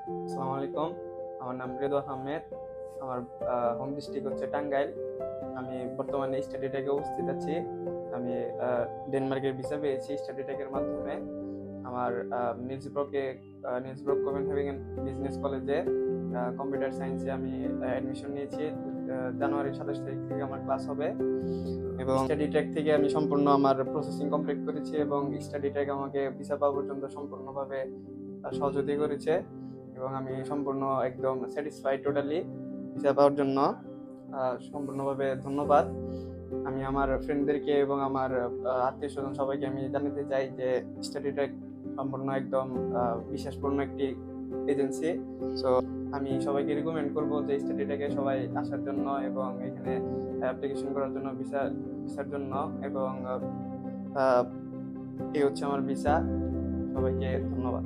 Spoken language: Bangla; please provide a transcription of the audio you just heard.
আসসালামু আলাইকুম। আমার নাম রেদওয়ান আহমেদ। আমার হোম ডিস্ট্রিক্ট হচ্ছে টাঙ্গাইল। আমি বর্তমানে স্টাডি ট্র্যাকে উপস্থিত আছি। আমি ডেনমার্কের ভিসা পেয়েছি স্টাডি ট্র্যাকের মাধ্যমে। আমার নিলসব্রুক কোপেনহেগেন বিজনেস কলেজে কম্পিউটার সায়েন্সে আমি অ্যাডমিশন নিয়েছি। জানুয়ারির 27 তারিখ থেকে আমার ক্লাস হবে এবং স্টাডি ট্র্যাক থেকে আমি সম্পূর্ণ আমার প্রসেসিং কমপ্লিট করেছি এবং স্টাডি ট্র্যাক আমাকে ভিসা পাওয়া পর্যন্ত সম্পূর্ণভাবে সহযোগিতা করেছে এবং আমি সম্পূর্ণ একদম স্যাটিসফাইড টোটালি ভিসা পাওয়ার জন্য। সম্পূর্ণভাবে ধন্যবাদ। আমি আমার ফ্রেন্ডদেরকে এবং আমার আত্মীয় স্বজন সবাইকে আমি জানাতে চাই যে স্টাডি ট্র্যাক সম্পূর্ণ একদম বিশ্বাসপূর্ণ একটি এজেন্সি। সো আমি সবাইকে রিকমেন্ড করব যে স্টাডি ট্র্যাকে সবাই আসার জন্য এবং এখানে অ্যাপ্লিকেশন করার জন্য ভিসার জন্য। এবং এই হচ্ছে আমার ভিসা। সবাইকে ধন্যবাদ।